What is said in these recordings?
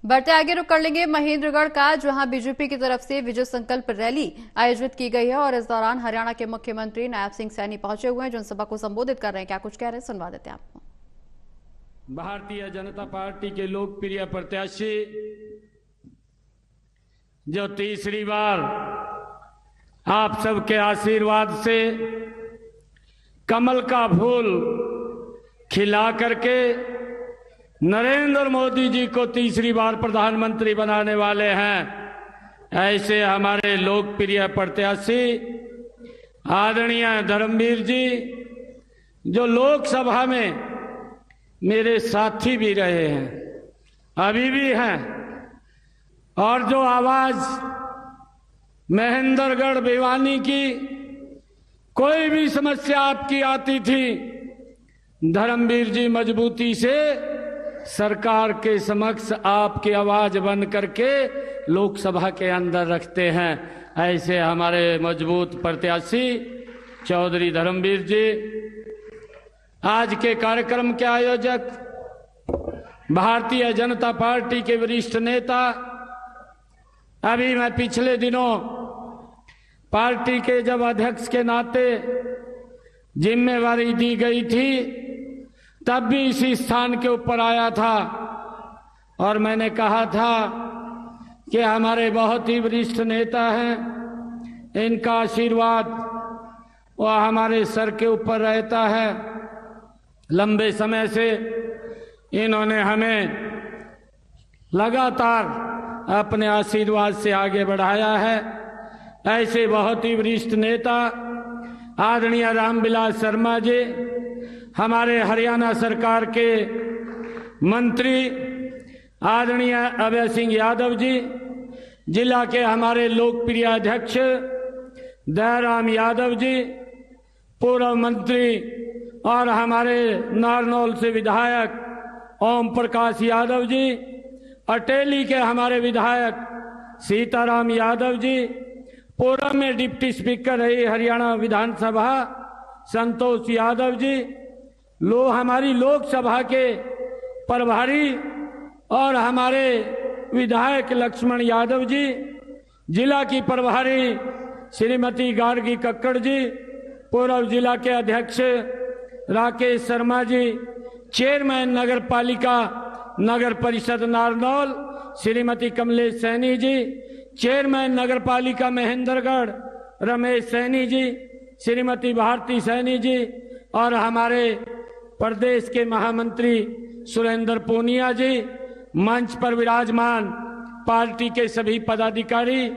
बढ़ते आगे रुक कर लेंगे महेंद्रगढ़ का, जहां बीजेपी की तरफ से विजय संकल्प रैली आयोजित की गई है और इस दौरान हरियाणा के मुख्यमंत्री नायब सिंह सैनी पहुंचे हुए हैं, जनसभा को संबोधित कर रहे हैं। क्या कुछ कह रहे हैं, सुनवा देते हैं आपको। भारतीय जनता पार्टी के लोकप्रिय प्रत्याशी जो तीसरी बार आप सबके आशीर्वाद से कमल का फूल खिला करके नरेंद्र मोदी जी को तीसरी बार प्रधानमंत्री बनाने वाले हैं, ऐसे हमारे लोकप्रिय प्रत्याशी आदरणीय धर्मवीर जी, जो लोकसभा में मेरे साथी भी रहे हैं, अभी भी हैं, और जो आवाज महेंद्रगढ़ भिवानी की कोई भी समस्या आपकी आती थी, धर्मवीर जी मजबूती से सरकार के समक्ष आपकी आवाज बन करके लोकसभा के अंदर रखते हैं। ऐसे हमारे मजबूत प्रत्याशी चौधरी धर्मवीर जी। आज के कार्यक्रम के आयोजक भारतीय जनता पार्टी के वरिष्ठ नेता, अभी मैं पिछले दिनों पार्टी के जब अध्यक्ष के नाते जिम्मेवारी दी गई थी, तब भी इसी स्थान के ऊपर आया था और मैंने कहा था कि हमारे बहुत ही वरिष्ठ नेता हैं, इनका आशीर्वाद वह हमारे सर के ऊपर रहता है। लंबे समय से इन्होंने हमें लगातार अपने आशीर्वाद से आगे बढ़ाया है। ऐसे बहुत ही वरिष्ठ नेता आदरणीय रामविलास शर्मा जी, हमारे हरियाणा सरकार के मंत्री आदरणीय अभय सिंह यादव जी, जिला के हमारे लोकप्रिय अध्यक्ष दयाराम यादव जी, पूर्व मंत्री और हमारे नारनौल से विधायक ओम प्रकाश यादव जी, अटेली के हमारे विधायक सीताराम यादव जी, पूर्व में डिप्टी स्पीकर रही हरियाणा विधानसभा संतोष यादव जी, हमारी लोकसभा के प्रभारी और हमारे विधायक लक्ष्मण यादव जी, जिला की प्रभारी श्रीमती गार्गी कक्कड़ जी, पूर्व जिला के अध्यक्ष राकेश शर्मा जी, चेयरमैन नगर पालिका नगर परिषद नारनौल श्रीमती कमलेश सैनी जी, चेयरमैन नगर पालिका महेंद्रगढ़ रमेश सैनी जी, श्रीमती भारती सैनी जी, और हमारे प्रदेश के महामंत्री सुरेंद्र पूनिया जी, मंच पर विराजमान पार्टी के सभी पदाधिकारी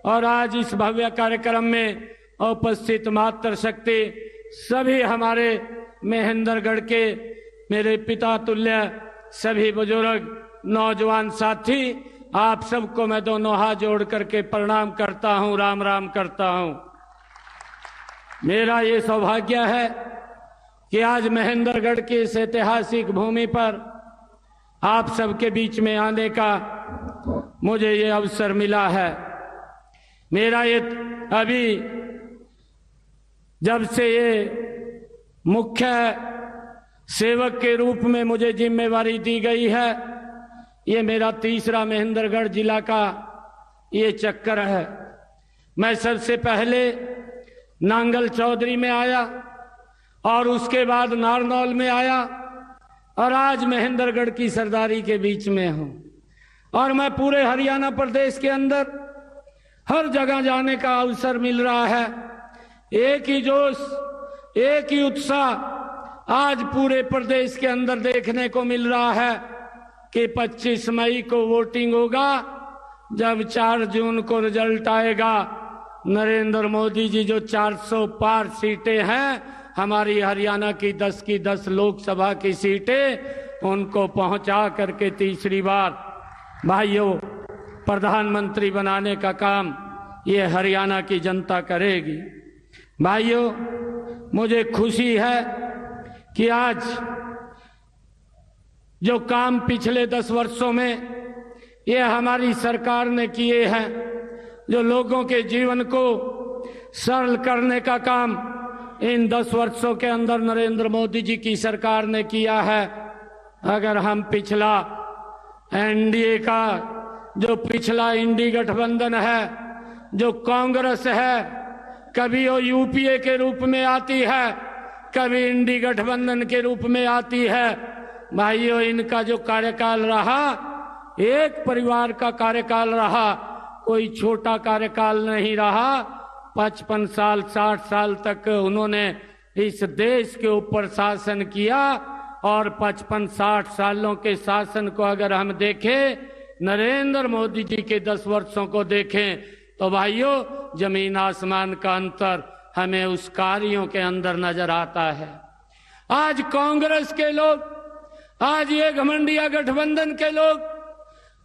और आज इस भव्य कार्यक्रम में उपस्थित मातृशक्ति सभी हमारे महेंद्रगढ़ के मेरे पिता तुल्य सभी बुजुर्ग नौजवान साथी, आप सबको मैं दोनों हाथ जोड़ करके प्रणाम करता हूं, राम राम करता हूं। मेरा ये सौभाग्य है कि आज महेंद्रगढ़ की इस ऐतिहासिक भूमि पर आप सबके बीच में आने का मुझे ये अवसर मिला है। मेरा ये अभी जब से ये मुख्य सेवक के रूप में मुझे जिम्मेवारी दी गई है, ये मेरा तीसरा महेंद्रगढ़ जिला का ये चक्कर है। मैं सबसे पहले नांगल चौधरी में आया और उसके बाद नारनौल में आया और आज महेंद्रगढ़ की सरदारी के बीच में हूं। और मैं पूरे हरियाणा प्रदेश के अंदर हर जगह जाने का अवसर मिल रहा है। एक ही जोश, एक ही उत्साह आज पूरे प्रदेश के अंदर देखने को मिल रहा है कि 25 मई को वोटिंग होगा, जब 4 जून को रिजल्ट आएगा, नरेंद्र मोदी जी जो 400 पार सीटें हैं हमारी हरियाणा की 10 लोकसभा की सीटें, उनको पहुंचा करके तीसरी बार भाइयों प्रधानमंत्री बनाने का काम ये हरियाणा की जनता करेगी। भाइयों, मुझे खुशी है कि आज जो काम पिछले 10 वर्षों में ये हमारी सरकार ने किए हैं, जो लोगों के जीवन को सरल करने का काम इन 10 वर्षों के अंदर नरेंद्र मोदी जी की सरकार ने किया है। अगर हम पिछला एनडीए का जो पिछला इंडी गठबंधन है, जो कांग्रेस है, कभी वो यूपीए के रूप में आती है, कभी इंडी गठबंधन के रूप में आती है। भाइयों, इनका जो कार्यकाल रहा, एक परिवार का कार्यकाल रहा, कोई छोटा कार्यकाल नहीं रहा। 55 साल 60 साल तक उन्होंने इस देश के ऊपर शासन किया। और 55-60 सालों के शासन को अगर हम देखें, नरेंद्र मोदी जी के 10 वर्षों को देखें, तो भाइयों जमीन आसमान का अंतर हमें उस कार्यों के अंदर नजर आता है। आज कांग्रेस के लोग, आज ये घमंडिया गठबंधन के लोग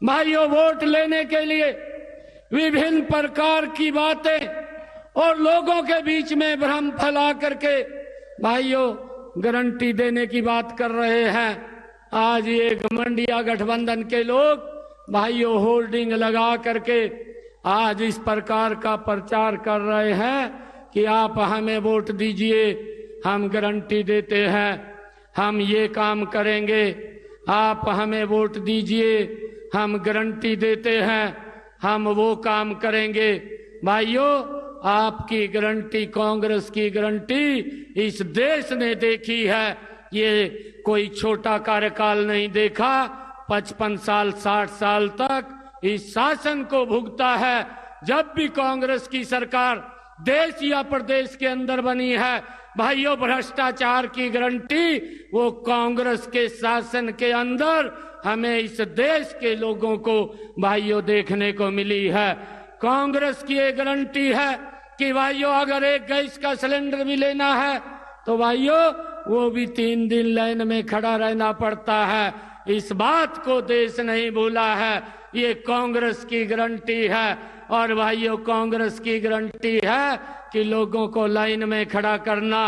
भाइयों वोट लेने के लिए विभिन्न प्रकार की बातें और लोगों के बीच में भ्रम फैला करके भाइयों गारंटी देने की बात कर रहे हैं। आज ये घमंडिया गठबंधन के लोग भाइयों होल्डिंग लगा करके आज इस प्रकार का प्रचार कर रहे हैं कि आप हमें वोट दीजिए, हम गारंटी देते हैं, हम ये काम करेंगे, आप हमें वोट दीजिए, हम गारंटी देते हैं, हम वो काम करेंगे। भाइयों, आपकी गारंटी, कांग्रेस की गारंटी इस देश ने देखी है। ये कोई छोटा कार्यकाल नहीं देखा। 55 साल 60 साल तक इस शासन को भुगता है। जब भी कांग्रेस की सरकार देश या प्रदेश के अंदर बनी है, भाइयों भ्रष्टाचार की गारंटी वो कांग्रेस के शासन के अंदर हमें इस देश के लोगों को भाइयों देखने को मिली है। कांग्रेस की ये गारंटी है कि भाइयों अगर एक गैस का सिलेंडर भी लेना है तो भाइयों वो भी 3 दिन लाइन में खड़ा रहना पड़ता है। इस बात को देश नहीं भूला है। ये कांग्रेस की गारंटी है। और भाइयों कांग्रेस की गारंटी है कि लोगों को लाइन में खड़ा करना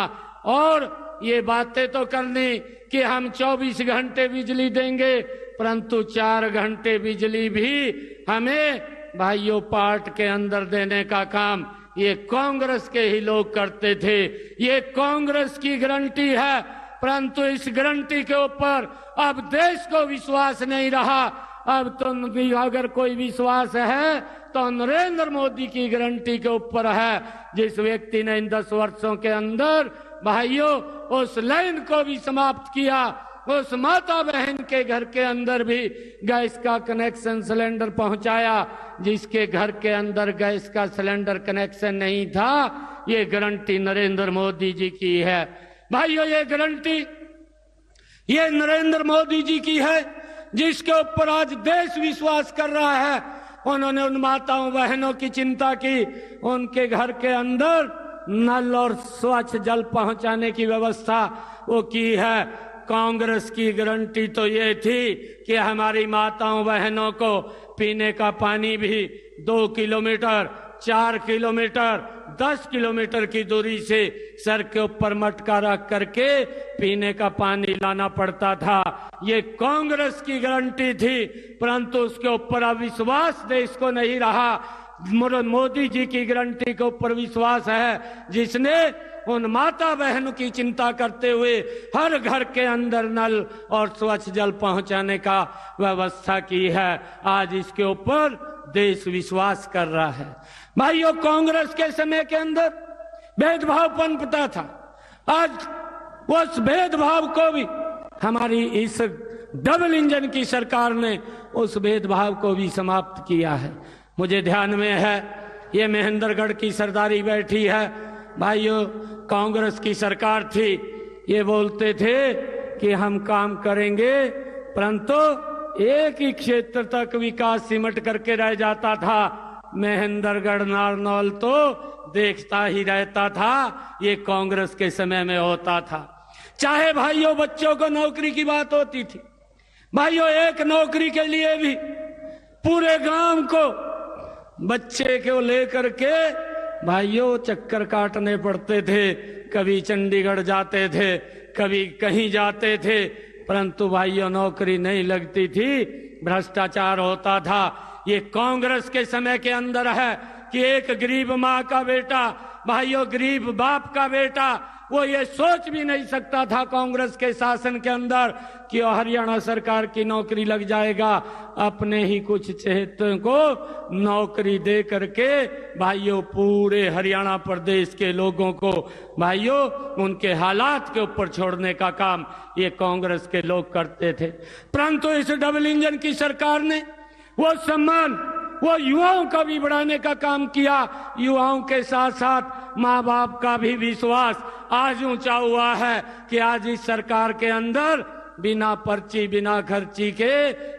और ये बातें तो करनी कि हम 24 घंटे बिजली देंगे, परंतु 4 घंटे बिजली भी हमें भाइयों पार्ट के अंदर देने का काम ये कांग्रेस के ही लोग करते थे। ये कांग्रेस की गारंटी है, परंतु इस गारंटी के ऊपर अब देश को विश्वास नहीं रहा। अब तो अगर कोई विश्वास है तो नरेंद्र मोदी की गारंटी के ऊपर है, जिस व्यक्ति ने इन 10 वर्षों के अंदर भाइयों उस लाइन को भी समाप्त किया, उस माता बहन के घर के अंदर भी गैस का कनेक्शन सिलेंडर पहुंचाया, जिसके घर के अंदर गैस का सिलेंडर कनेक्शन नहीं था। ये गारंटी नरेंद्र मोदी जी की है। भाइयों ये गारंटी ये नरेंद्र मोदी जी की है, जिसके ऊपर आज देश विश्वास कर रहा है। उन्होंने उन माताओं बहनों की चिंता की, उनके घर के अंदर नल और स्वच्छ जल पहुंचाने की व्यवस्था वो की है। कांग्रेस की गारंटी तो ये थी कि हमारी माताओं बहनों को पीने का पानी भी 2 किलोमीटर 4 किलोमीटर 10 किलोमीटर की दूरी से सर के ऊपर मटका रख करके पीने का पानी लाना पड़ता था। ये कांग्रेस की गारंटी थी, परंतु उसके ऊपर अब विश्वास देश को नहीं रहा। मोदी जी की गारंटी के ऊपर विश्वास है, जिसने उन माता बहनों की चिंता करते हुए हर घर के अंदर नल और स्वच्छ जल पहुंचाने का व्यवस्था की है। आज इसके ऊपर देश विश्वास कर रहा है। भाइयों कांग्रेस के समय के अंदर भेदभाव पनपता था। आज उस भेदभाव को भी हमारी इस डबल इंजन की सरकार ने उस भेदभाव को भी समाप्त किया है। मुझे ध्यान में है ये महेंद्रगढ़ की सरदारी बैठी है। भाइयों कांग्रेस की सरकार थी, ये बोलते थे कि हम काम करेंगे, परंतु एक ही क्षेत्र तक विकास सिमट करके रह जाता था। महेंद्रगढ़ नारनौल तो देखता ही रहता था। ये कांग्रेस के समय में होता था। चाहे भाइयों बच्चों को नौकरी की बात होती थी, भाइयों एक नौकरी के लिए भी पूरे गांव को बच्चे को लेकर के भाइयों चक्कर काटने पड़ते थे। कभी चंडीगढ़ जाते थे, कभी कहीं जाते थे, परंतु भाइयों नौकरी नहीं लगती थी, भ्रष्टाचार होता था। ये कांग्रेस के समय के अंदर है कि एक गरीब माँ का बेटा, भाइयों गरीब बाप का बेटा वो ये सोच भी नहीं सकता था कांग्रेस के शासन के अंदर कि हरियाणा सरकार की नौकरी लग जाएगा। अपने ही कुछ चहेतों को नौकरी दे करके भाइयों पूरे हरियाणा प्रदेश के लोगों को भाइयों उनके हालात के ऊपर छोड़ने का काम ये कांग्रेस के लोग करते थे। परंतु इस डबल इंजन की सरकार ने वो सम्मान वो युवाओं का भी बढ़ाने का काम किया। युवाओं के साथ साथ माँ बाप का भी विश्वास आज ऊंचा हुआ है कि आज इस सरकार के अंदर बिना पर्ची बिना खर्ची के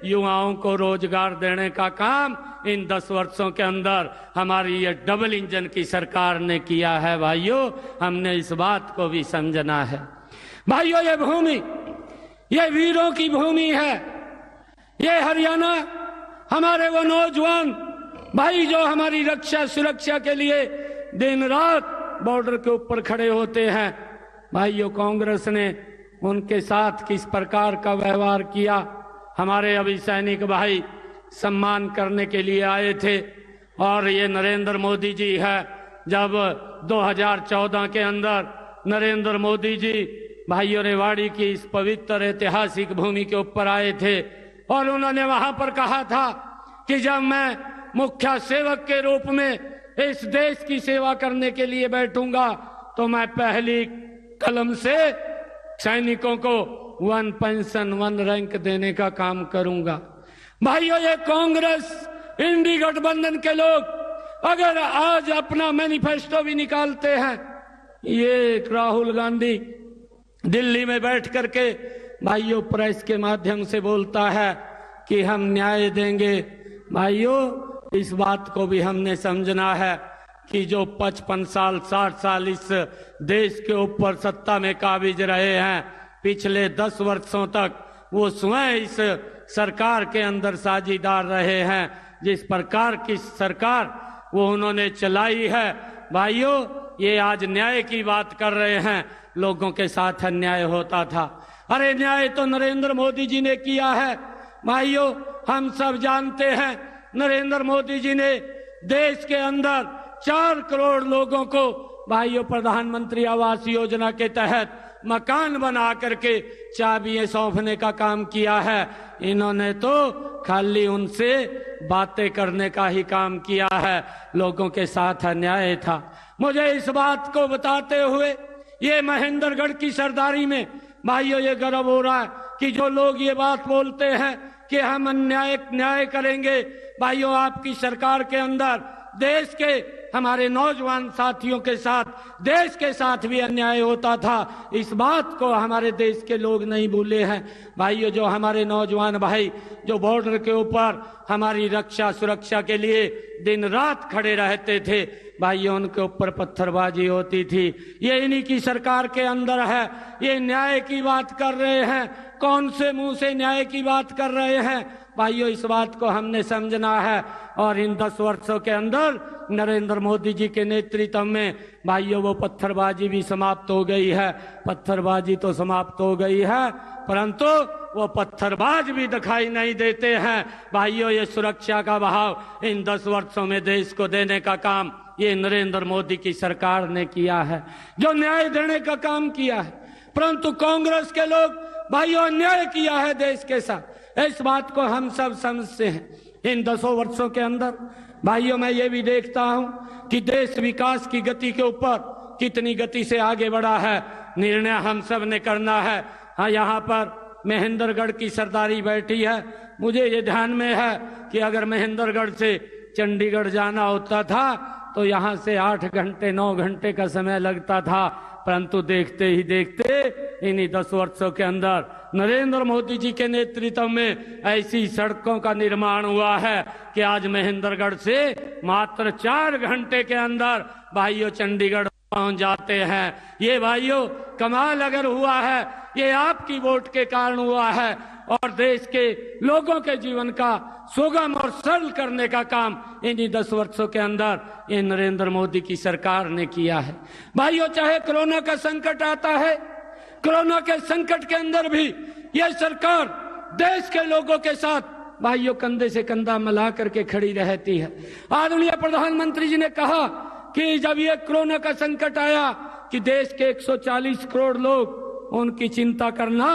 युवाओं को रोजगार देने का काम इन 10 वर्षों के अंदर हमारी ये डबल इंजन की सरकार ने किया है। भाइयों हमने इस बात को भी समझना है। भाइयों ये भूमि ये वीरों की भूमि है। ये हरियाणा हमारे वो नौजवान भाई जो हमारी रक्षा सुरक्षा के लिए दिन रात बॉर्डर के ऊपर खड़े होते हैं। भाइयों कांग्रेस ने उनके साथ किस प्रकार का व्यवहार किया। हमारे अभी सैनिक भाई सम्मान करने के लिए आए थे और ये नरेंद्र मोदी जी है। जब 2014 के अंदर नरेंद्र मोदी जी भाइयों रेवाड़ी की इस पवित्र ऐतिहासिक भूमि के ऊपर आए थे और उन्होंने वहां पर कहा था कि जब मैं मुख्य सेवक के रूप में इस देश की सेवा करने के लिए बैठूंगा तो मैं पहली कलम से सैनिकों को 1 पेंशन 1 रैंक देने का काम करूंगा। भाइयों ये कांग्रेस इंडी गठबंधन के लोग अगर आज अपना मैनिफेस्टो भी निकालते हैं, ये राहुल गांधी दिल्ली में बैठ करके भाइयों प्रेस के माध्यम से बोलता है कि हम न्याय देंगे। भाइयों इस बात को भी हमने समझना है कि जो 55 साल 60 साल इस देश के ऊपर सत्ता में काबिज रहे हैं, पिछले 10 वर्षों तक वो स्वयं इस सरकार के अंदर साझीदार रहे हैं। जिस प्रकार की सरकार वो उन्होंने चलाई है भाइयों ये आज न्याय की बात कर रहे हैं, लोगों के साथ अन्याय होता था। अरे न्याय तो नरेंद्र मोदी जी ने किया है। भाइयों हम सब जानते हैं नरेंद्र मोदी जी ने देश के अंदर 4 करोड़ लोगों को भाइयों प्रधानमंत्री आवास योजना के तहत मकान बना करके चाबियां सौंपने का काम किया है। इन्होंने तो खाली उनसे बातें करने का ही काम किया है, लोगों के साथ अन्याय था। मुझे इस बात को बताते हुए ये महेंद्रगढ़ की सरदारी में भाइयों ये गर्व हो रहा है कि जो लोग ये बात बोलते हैं कि हम न्याय करेंगे, भाइयों आपकी सरकार के अंदर देश के हमारे नौजवान साथियों के साथ देश के साथ भी अन्याय होता था। इस बात को हमारे देश के लोग नहीं भूले हैं। भाइयों जो हमारे नौजवान भाई जो बॉर्डर के ऊपर हमारी रक्षा सुरक्षा के लिए दिन रात खड़े रहते थे, भाइयों उनके ऊपर पत्थरबाजी होती थी। ये इन्हीं की सरकार के अंदर है। ये न्याय की बात कर रहे हैं, कौन से मुंह से न्याय की बात कर रहे हैं? भाइयों इस बात को हमने समझना है। और इन 10 वर्षों के अंदर नरेंद्र मोदी जी के नेतृत्व में भाइयों वो पत्थरबाजी भी समाप्त हो गई है। पत्थरबाजी तो समाप्त हो गई है, परंतु वो पत्थरबाज भी दिखाई नहीं देते हैं। भाइयों ये सुरक्षा का बहाव इन 10 वर्षों में देश को देने का काम ये नरेंद्र मोदी की सरकार ने किया है, जो न्याय देने का काम किया है। परंतु कांग्रेस के लोग भाइयों अन्याय किया है देश के साथ। इस बात को हम सब समझते हैं। इन 10 वर्षों के अंदर भाइयों मैं ये भी देखता हूं कि देश विकास की गति के ऊपर कितनी गति से आगे बढ़ा है। निर्णय हम सब ने करना है। हाँ यहाँ पर महेंद्रगढ़ की सरदारी बैठी है। मुझे ये ध्यान में है कि अगर महेंद्रगढ़ से चंडीगढ़ जाना होता था तो यहाँ से 8 घंटे 9 घंटे का समय लगता था, परंतु देखते ही देखते इन्हीं 10 वर्षों के अंदर नरेंद्र मोदी जी के नेतृत्व में ऐसी सड़कों का निर्माण हुआ है कि आज महेंद्रगढ़ से मात्र 4 घंटे के अंदर भाइयों चंडीगढ़ पहुंच जाते हैं। ये भाइयों कमाल अगर हुआ है ये आपकी वोट के कारण हुआ है और देश के लोगों के जीवन का सुगम और सरल करने का काम इन्हीं 10 वर्षों के अंदर ये नरेंद्र मोदी की सरकार ने किया है। भाइयों चाहे कोरोना का संकट आता है, कोरोना के संकट के अंदर भी ये सरकार देश के लोगों के साथ भाइयों कंधे से कंधा मिला करके खड़ी रहती है। आदरणीय प्रधानमंत्री जी ने कहा कि जब ये कोरोना का संकट आया कि देश के 140 करोड़ लोग उनकी चिंता करना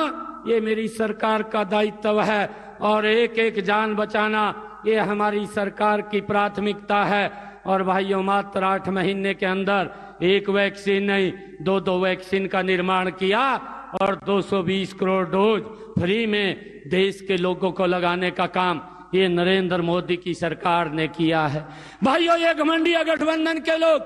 ये मेरी सरकार का दायित्व है और एक एक जान बचाना ये हमारी सरकार की प्राथमिकता है। और भाइयों, मात्र 8 महीने के अंदर एक वैक्सीन नहीं 2 वैक्सीन का निर्माण किया और 220 करोड़ डोज फ्री में देश के लोगों को लगाने का काम ये नरेंद्र मोदी की सरकार ने किया है। भाइयों, ये घमंडिया गठबंधन के लोग,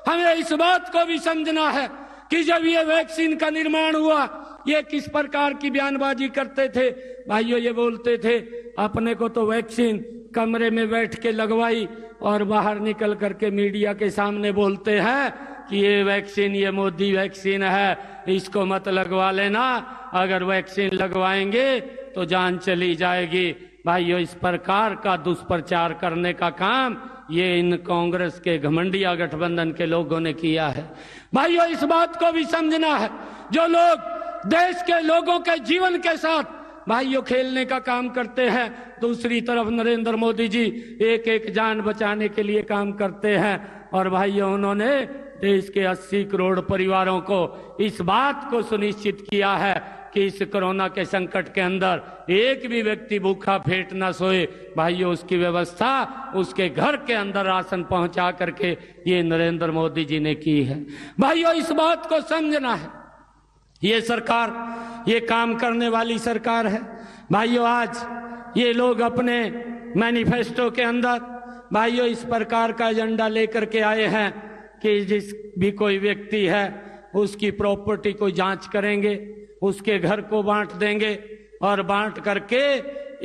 हमें इस बात को भी समझना है कि जब ये वैक्सीन का निर्माण हुआ ये किस प्रकार की बयानबाजी करते थे। भाइयों, ये बोलते थे अपने को तो वैक्सीन कमरे में बैठ के लगवाई और बाहर निकल करके मीडिया के सामने बोलते हैं कि ये वैक्सीन ये मोदी वैक्सीन है, इसको मत लगवा लेना, अगर वैक्सीन लगवाएंगे तो जान चली जाएगी। भाइयों, इस प्रकार का दुष्प्रचार करने का काम ये इन कांग्रेस के घमंडिया गठबंधन के लोगों ने किया है। भाइयों, इस बात को भी समझना है, जो लोग देश के लोगों के जीवन के साथ भाइयों खेलने का काम करते हैं, दूसरी तरफ नरेंद्र मोदी जी एक एक जान बचाने के लिए काम करते हैं। और भाइयों, उन्होंने देश के 80 करोड़ परिवारों को इस बात को सुनिश्चित किया है कि इस कोरोना के संकट के अंदर एक भी व्यक्ति भूखा पेट न सोए। भाइयों, उसकी व्यवस्था उसके घर के अंदर राशन पहुंचा करके ये नरेंद्र मोदी जी ने की है। भाइयों, इस बात को समझना है, ये सरकार ये काम करने वाली सरकार है। भाइयों, आज ये लोग अपने मैनिफेस्टो के अंदर भाइयों इस प्रकार का एजेंडा लेकर के आए हैं कि जिस भी कोई व्यक्ति है उसकी प्रॉपर्टी को जांच करेंगे, उसके घर को बांट देंगे और बांट करके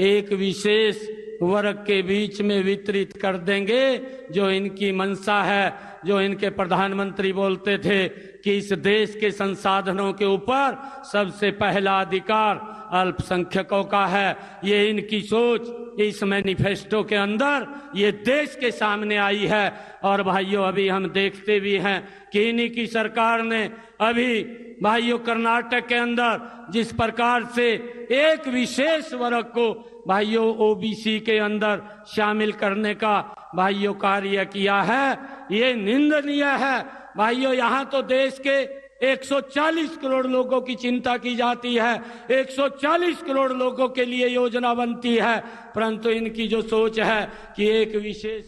एक विशेष वर्ग के बीच में वितरित कर देंगे। जो इनकी मंशा है, जो इनके प्रधानमंत्री बोलते थे कि इस देश के संसाधनों के ऊपर सबसे पहला अधिकार अल्पसंख्यकों का है, ये इनकी सोच इस मैनिफेस्टो के अंदर ये देश के सामने आई है। और भाइयों, अभी हम देखते भी हैं कि इन्हीं की सरकार ने अभी भाइयों कर्नाटक के अंदर जिस प्रकार से एक विशेष वर्ग को भाइयों ओबीसी के अंदर शामिल करने का भाइयों कार्य किया है, ये निंदनीय है। भाइयों, यहाँ तो देश के 140 करोड़ लोगों की चिंता की जाती है, 140 करोड़ लोगों के लिए योजना बनती है, परंतु इनकी जो सोच है कि एक विशेष